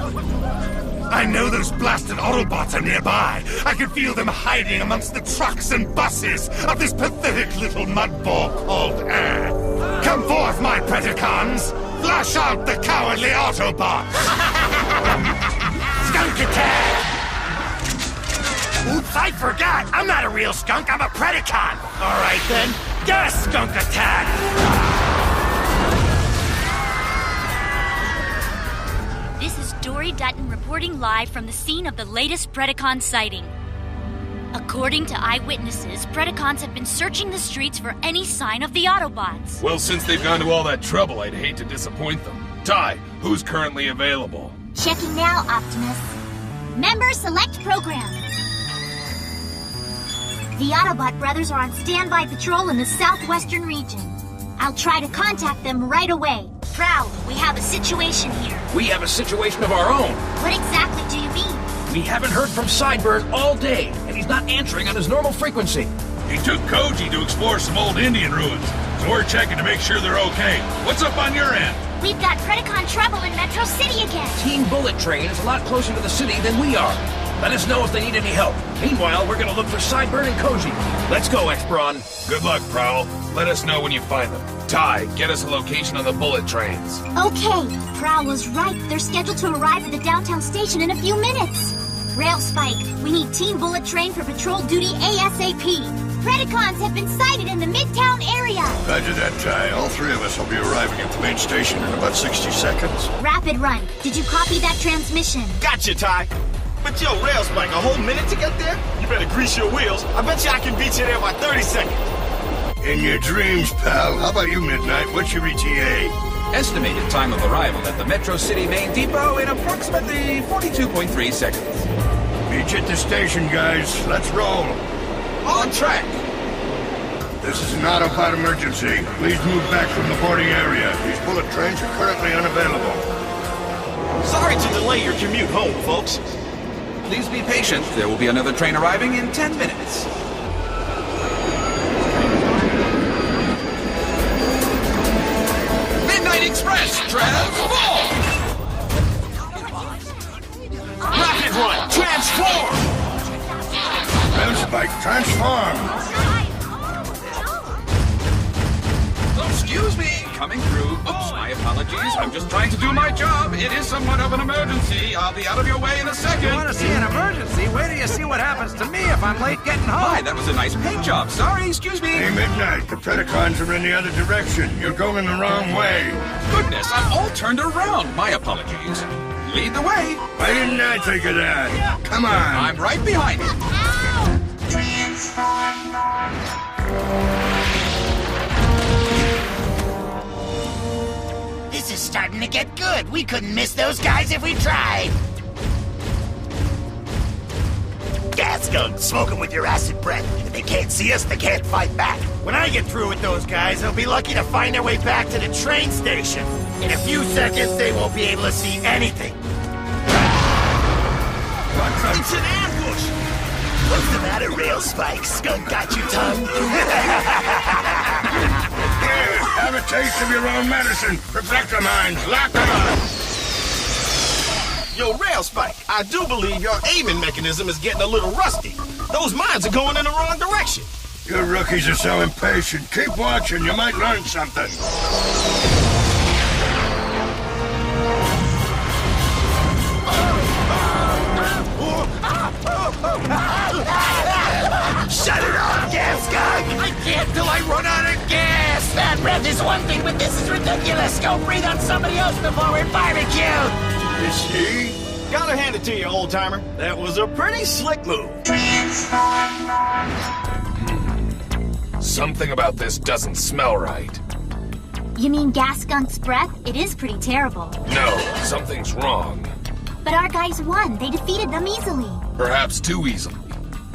I know those blasted Autobots are nearby. I can feel them hiding amongst the trucks and buses of this pathetic little mudball called Earth. Come forth, my Predacons! Flash out the cowardly Autobots! Skunk attack! Oops, I forgot! I'm not a real skunk, I'm a Predacon! Alright then, gas skunk attack! This is Dory Dutton reporting live from the scene of the latest Predacon sighting. According to eyewitnesses, Predacons have been searching the streets for any sign of the Autobots. Well, since they've gone to all that trouble, I'd hate to disappoint them. Ty, who's currently available? Checking now, Optimus. Member select program. The Autobot brothers are on standby patrol in the southwestern region. I'll try to contact them right away. Prowl, we have a situation here. We have a situation of our own. What exactly do you mean? We haven't heard from Sideburn all day, and he's not answering on his normal frequency. He took Koji to explore some old Indian ruins, so we're checking to make sure they're okay. What's up on your end? We've got Predacon trouble in Metro City again. Team Bullet Train is a lot closer to the city than we are. Let us know if they need any help. Meanwhile, we're gonna look for Sideburn and Koji. Let's go, X-Brawn. Good luck, Prowl. Let us know when you find them. Ty, get us a location on the bullet trains. Okay, Prowl was right. They're scheduled to arrive at the downtown station in a few minutes. Rail Spike, we need Team Bullet Train for patrol duty ASAP. Predacons have been sighted in the Midtown area. Roger that, Ty. All three of us will be arriving at the main station in about 60 seconds. Rapid run. Did you copy that transmission? Gotcha, Ty. But yo, Rail Spike, a whole minute to get there? You better grease your wheels. I bet you I can beat you there by 30 seconds. In your dreams, pal. How about you, Midnight? What's your ETA? Estimated time of arrival at the Metro City main depot in approximately 42.3 seconds. Meet you at the station, guys. Let's roll. On track. This is an Autobot emergency. Please move back from the boarding area. These bullet trains are currently unavailable. Sorry to delay your commute home, folks. Please be patient. There will be another train arriving in 10 minutes. Midnight Express, transform! Rapid run, transform! Rail Spike, transform! Excuse me, coming through. Oops, my apologies. I'm just trying to do my job. It is somewhat of an emergency. I'll be out of your way in a second. You want to see an emergency? Wait till you see what happens to me if I'm late getting home. Hi, that was a nice paint job. Sorry, excuse me. Hey, Midnight, the Predacons are in the other direction. You're going the wrong way. Goodness, I'm all turned around. My apologies. Lead the way. Why didn't I think of that? Come on. I'm right behind you. This is starting to get good. We couldn't miss those guys if we tried. Gas gun, smoking with your acid breath. If they can't see us, they can't fight back. When I get through with those guys, they'll be lucky to find their way back to the train station. In a few seconds, they won't be able to see anything. It's an ambush! What's the matter, Rail Spike? Skunk got you tongue? Here, have a taste of your own medicine. Reflector mines, lock them up. Yo, Rail Spike, I do believe your aiming mechanism is getting a little rusty. Those mines are going in the wrong direction. You rookies are so impatient. Keep watching, you might learn something. Shut it off, gas skunk! I can't till I run out of gas! Bad breath is one thing, but this is ridiculous! Go breathe on somebody else before we're barbecued! Is he? Gotta hand it to you, old-timer. That was a pretty slick move. Something about this doesn't smell right. You mean Gas Skunk's breath? It is pretty terrible. No, something's wrong. But our guys won. They defeated them easily. Perhaps too easily.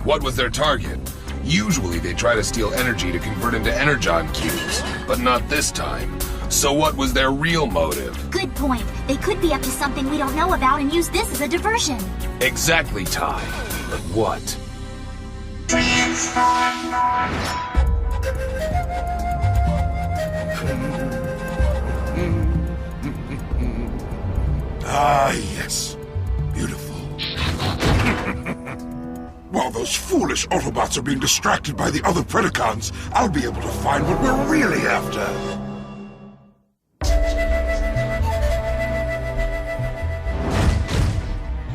What was their target? Usually they try to steal energy to convert into energon cubes, but not this time. So what was their real motive? Good point. They could be up to something we don't know about and use this as a diversion. Exactly, Ty. But what? Ah, yes. beautiful. While those foolish Autobots are being distracted by the other Predacons, I'll be able to find what we're really after.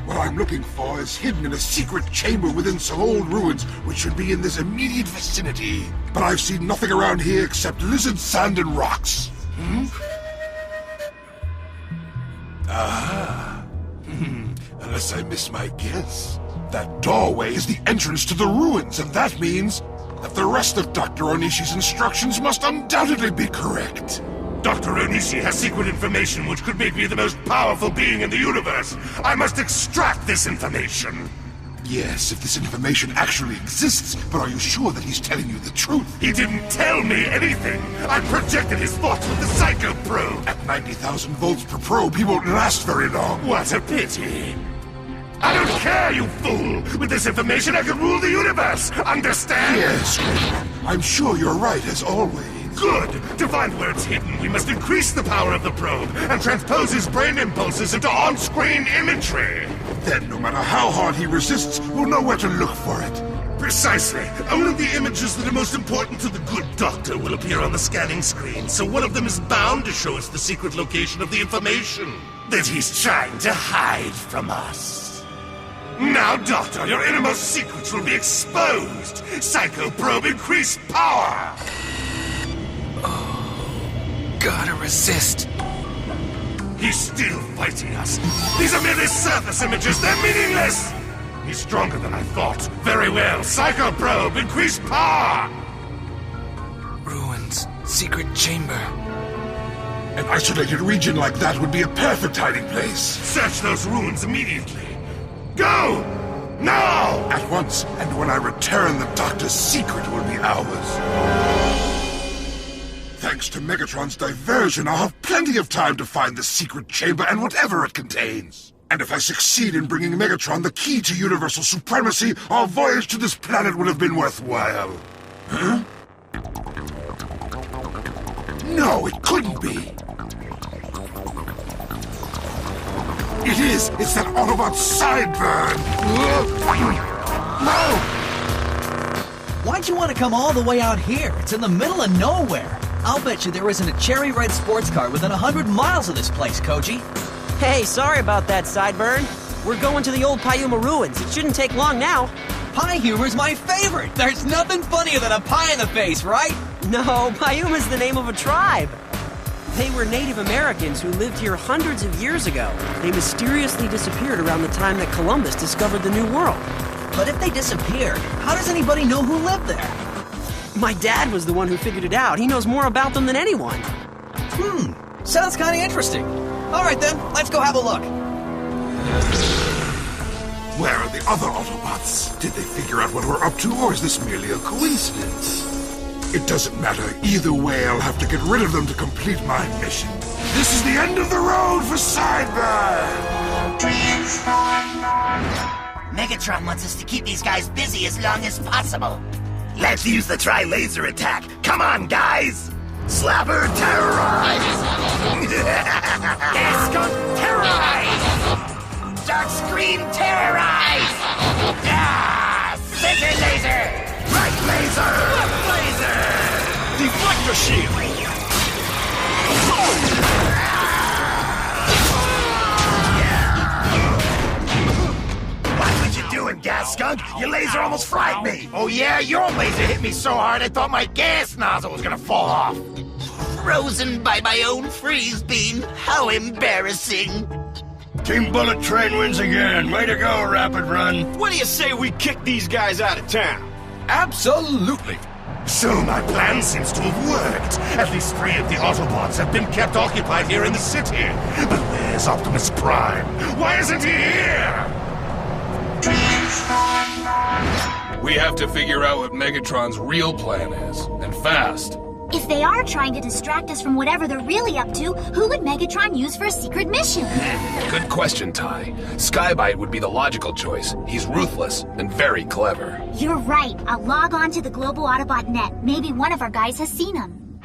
What I'm looking for is hidden in a secret chamber within some old ruins, which should be in this immediate vicinity. But I've seen nothing around here except lizard sand and rocks. Unless I miss my guess. That doorway is the entrance to the ruins, and that means that the rest of Dr. Onishi's instructions must undoubtedly be correct. Dr. Onishi has secret information which could make me the most powerful being in the universe. I must extract this information. Yes, if this information actually exists, but are you sure that he's telling you the truth? He didn't tell me anything. I projected his thoughts with the Psycho Probe. At 90,000 volts per probe, he won't last very long. What a pity. I don't care, you fool! With this information, I can rule the universe! Understand? Yes, I'm sure you're right, as always. Good! To find where it's hidden, we must increase the power of the probe and transpose his brain impulses into on-screen imagery! Then, no matter how hard he resists, we'll know where to look for it. Precisely. Only the images that are most important to the good doctor will appear on the scanning screen, so one of them is bound to show us the secret location of the information that he's trying to hide from us. Now, Doctor, your innermost secrets will be exposed! Psycho Probe, increase power! Gotta resist. He's still fighting us. These are merely surface images, they're meaningless! He's stronger than I thought. Very well, Psycho Probe, increase power! Ruins, secret chamber. An isolated region like that would be a perfect hiding place. Search those ruins immediately. Go! Now! At once, and when I return, the Doctor's secret will be ours. Thanks to Megatron's diversion, I'll have plenty of time to find the secret chamber and whatever it contains. And if I succeed in bringing Megatron the key to universal supremacy, our voyage to this planet will have been worthwhile. Huh? No, it couldn't be. It is! It's that Autobot Sideburn! No! Why'd you want to come all the way out here? It's in the middle of nowhere. I'll bet you there isn't a cherry red sports car within 100 miles of this place, Koji. Hey, sorry about that, Sideburn. We're going to the old Pyuma ruins. It shouldn't take long now. Pie humor's my favorite. There's nothing funnier than a pie in the face, right? No, Pyuma's the name of a tribe. They were Native Americans who lived here hundreds of years ago. They mysteriously disappeared around the time that Columbus discovered the New World. But if they disappeared, how does anybody know who lived there? My dad was the one who figured it out. He knows more about them than anyone. Sounds kind of interesting. All right then, let's go have a look. Where are the other Autobots? Did they figure out what we're up to, or is this merely a coincidence? It doesn't matter. Either way, I'll have to get rid of them to complete my mission. This is the end of the road for Sideburn! Megatron wants us to keep these guys busy as long as possible. Let's use the Tri-Laser attack. Come on, guys! Slapper, terrorize! Gascon, terrorize! Darkscream, terrorize! Ah! Center laser! Right laser! Left laser! Deflector shield! Watch what you're doing, Gas Skunk! Your laser almost fried me! Oh yeah? Your laser hit me so hard I thought my gas nozzle was gonna fall off! Frozen by my own freeze beam! How embarrassing! Team Bullet Train wins again. Way to go, Rapid Run. What do you say we kick these guys out of town? Absolutely. So my plan seems to have worked. At least 3 of the Autobots have been kept occupied here in the city. But where's Optimus Prime? Why isn't he here? We have to figure out what Megatron's real plan is, and fast. If they are trying to distract us from whatever they're really up to, who would Megatron use for a secret mission? Good question, Ty. Skybite would be the logical choice. He's ruthless and very clever. You're right. I'll log on to the Global Autobot net. Maybe one of our guys has seen him.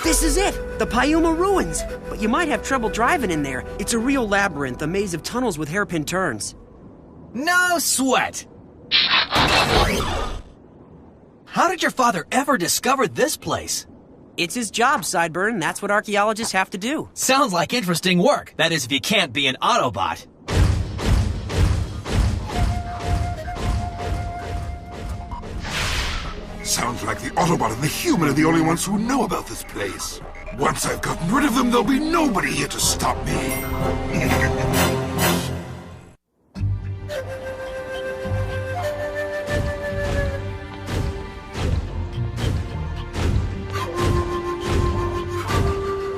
This is it, the Pyuma Ruins. But you might have trouble driving in there. It's a real labyrinth, a maze of tunnels with hairpin turns. No sweat! How did your father ever discover this place? It's his job, Sideburn. That's what archaeologists have to do. Sounds like interesting work. That is, if you can't be an Autobot. Sounds like the Autobot and the human are the only ones who know about this place. Once I've gotten rid of them, there'll be nobody here to stop me.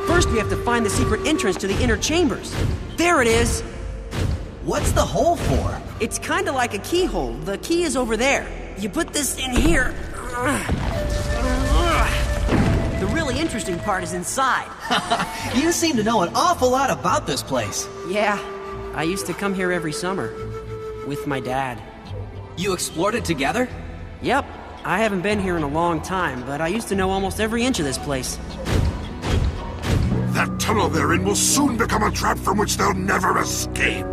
First, we have to find the secret entrance to the inner chambers. There it is! What's the hole for? It's kinda like a keyhole. The key is over there. You put this in here. The really interesting part is inside. You seem to know an awful lot about this place. Yeah, I used to come here every summer. With my dad. You explored it together? Yep. I haven't been here in a long time, but I used to know almost every inch of this place. That tunnel they're in will soon become a trap from which they'll never escape.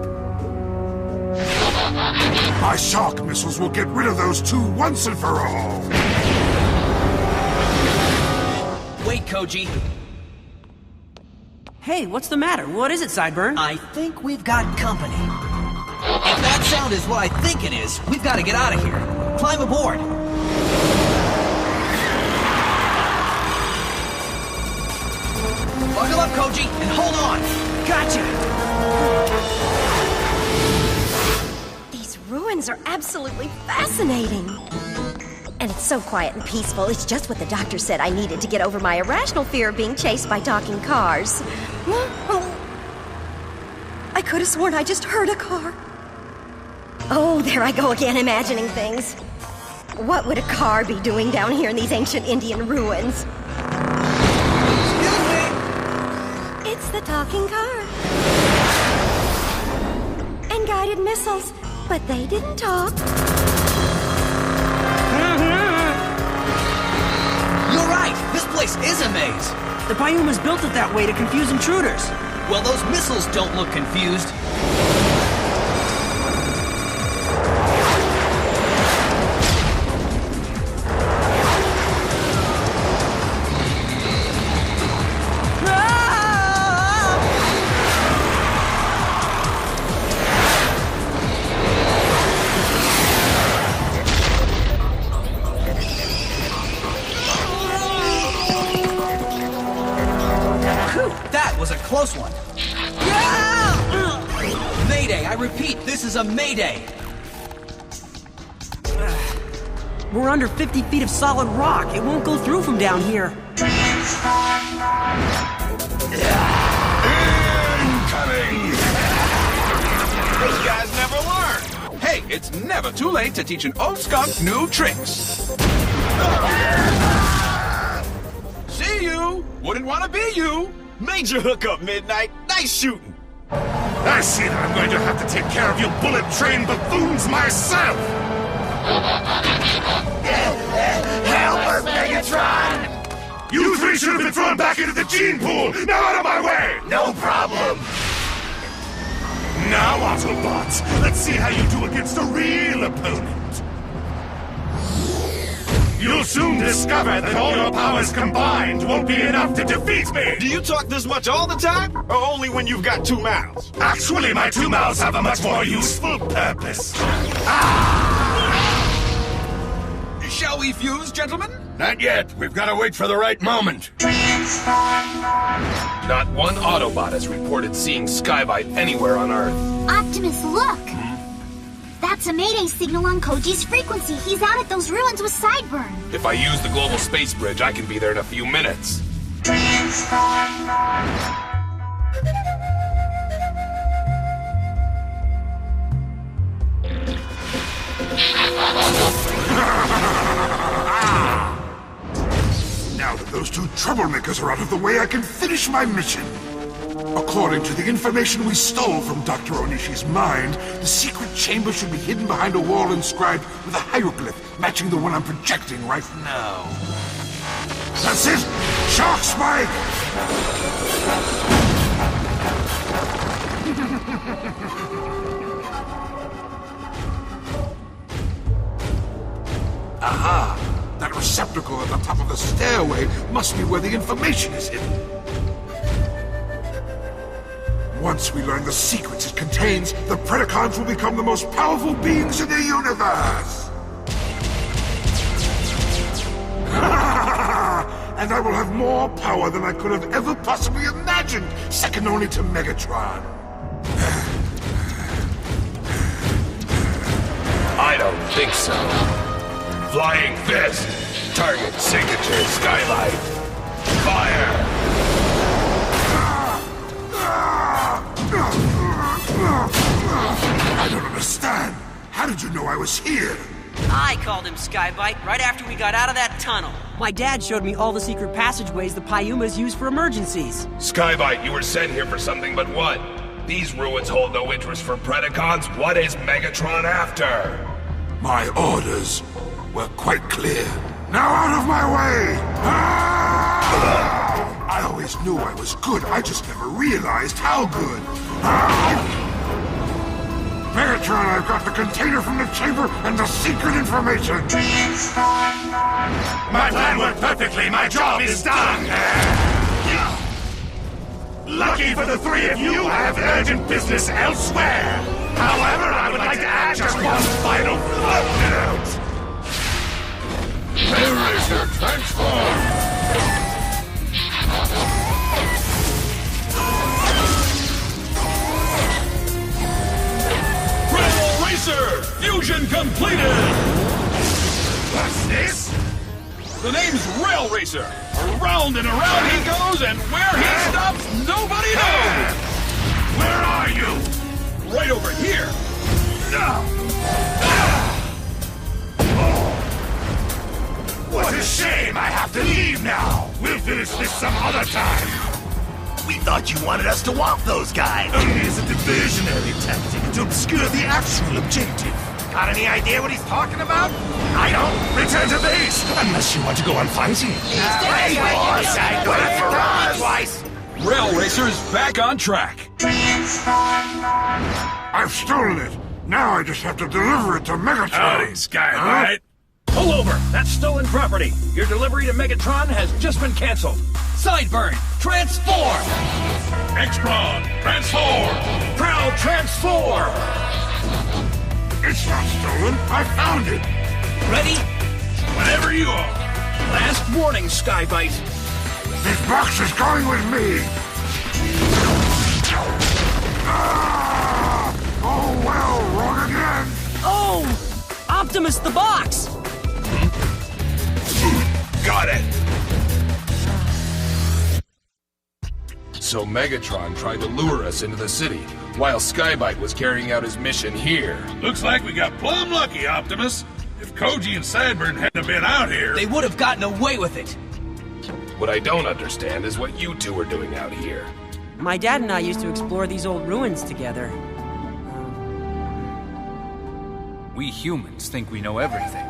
My shock missiles will get rid of those two once and for all. Wait, Koji. Hey, what's the matter? What is it, Sideburn? I think we've got company. If that sound is what I think it is, we've got to get out of here. Climb aboard. Buckle up, Koji, and hold on. Gotcha! These ruins are absolutely fascinating. And it's so quiet and peaceful. It's just what the doctor said I needed to get over my irrational fear of being chased by talking cars. I could have sworn I just heard a car. Oh, there I go again, imagining things. What would a car be doing down here in these ancient Indian ruins? Excuse me! It's the talking car. And guided missiles, but they didn't talk. You're right! This place is a maze! The Pyumas built it that way to confuse intruders. Well, those missiles don't look confused. That was a close one. Mayday, I repeat, this is a mayday. We're under 50 feet of solid rock. It won't go through from down here. Incoming! Those guys never learn. Hey, it's never too late to teach an old skunk new tricks. See you! Wouldn't want to be you! Major hookup, Midnight. Nice shooting. I see that I'm going to have to take care of you bullet-trained buffoons myself! Help us, Megatron! You three should have been thrown back into the gene pool! Now out of my way! No problem. Now, Autobots, let's see how you do against a real opponent. You'll soon discover that all your powers combined won't be enough to defeat me! Do you talk this much all the time? Or only when you've got two mouths? Actually, my two mouths have a much more useful purpose. Shall we fuse, gentlemen? Not yet. We've got to wait for the right moment. Not one Autobot has reported seeing Skybite anywhere on Earth. Optimus, look! That's a Mayday signal on Koji's frequency. He's out at those ruins with Sideburn. If I use the global space bridge, I can be there in a few minutes. Now that those two troublemakers are out of the way, I can finish my mission. According to the information we stole from Dr. Onishi's mind, the secret chamber should be hidden behind a wall inscribed with a hieroglyph matching the one I'm projecting right now. That's it! Shock Spike! Aha! That receptacle at the top of the stairway must be where the information is hidden. Once we learn the secrets it contains, the Predacons will become the most powerful beings in the universe! And I will have more power than I could have ever possibly imagined, second only to Megatron. I don't think so. Flying Fist! Target signature Skylight! Fire! I don't understand. How did you know I was here? I called him Skybite right after we got out of that tunnel. My dad showed me all the secret passageways the Pyumas use for emergencies. Skybite, you were sent here for something but what? These ruins hold no interest for Predacons. What is Megatron after? My orders were quite clear. Now out of my way! I always knew I was good, I just never realized how good. Megatron, I've got the container from the chamber and the secret information! My plan worked perfectly. My job is done. Lucky for the three of you, I have urgent business elsewhere. However, I would like to add just one final footnote. Hellraiser, transform! Fusion completed! What's this? The name's Rail Racer. Around and around he goes, and where he stops, nobody knows! Where are you? Right over here. What a shame I have to leave now. We'll finish this some other time. We thought you wanted us to walk those guys. It is a diversionary tactic to obscure the actual objective. Got any idea what he's talking about? I don't. Return to base, unless you want to go on fighting. Hey, boss, I do it for us twice. Rail Racer's back on track. I've stolen it. Now I just have to deliver it to Megatron. Howdy, Skybite. Pull over. That's stolen property. Your delivery to Megatron has just been canceled. Sideburn, transform! X-Brawn, transform! Prowl, transform! It's not stolen. I found it. Ready? Whenever you are. Last warning, Skybite. This box is going with me. Ah! Oh, well, wrong again. Oh! Optimus the box! Got it! So Megatron tried to lure us into the city, while Skybite was carrying out his mission here. Looks like we got plumb lucky, Optimus. If Koji and Sideburn hadn't been out here... They would have gotten away with it. What I don't understand is what you two are doing out here. My dad and I used to explore these old ruins together. We humans think we know everything.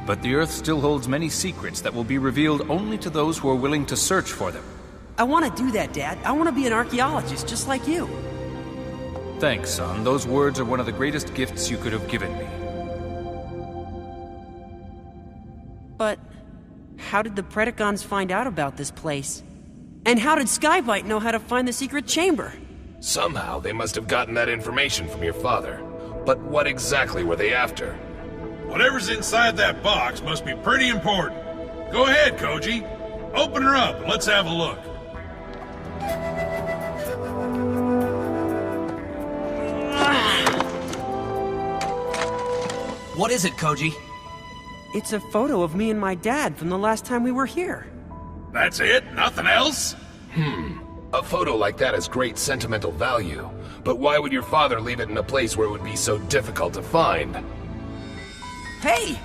But the Earth still holds many secrets that will be revealed only to those who are willing to search for them. I want to do that, Dad. I want to be an archaeologist just like you. Thanks, son. Those words are one of the greatest gifts you could have given me. But how did the Predacons find out about this place? And how did Skybite know how to find the secret chamber? Somehow they must have gotten that information from your father. But what exactly were they after? Whatever's inside that box must be pretty important. Go ahead, Koji. Open her up and let's have a look. What is it, Koji? It's a photo of me and my dad from the last time we were here. That's it? Nothing else? A photo like that has great sentimental value. But why would your father leave it in a place where it would be so difficult to find? Hey!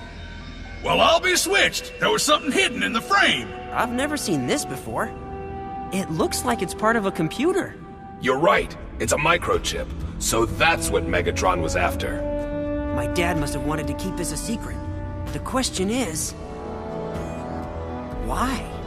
Well, I'll be switched. There was something hidden in the frame. I've never seen this before. It looks like it's part of a computer. You're right. It's a microchip. So that's what Megatron was after. My dad must have wanted to keep this a secret. The question is... Why?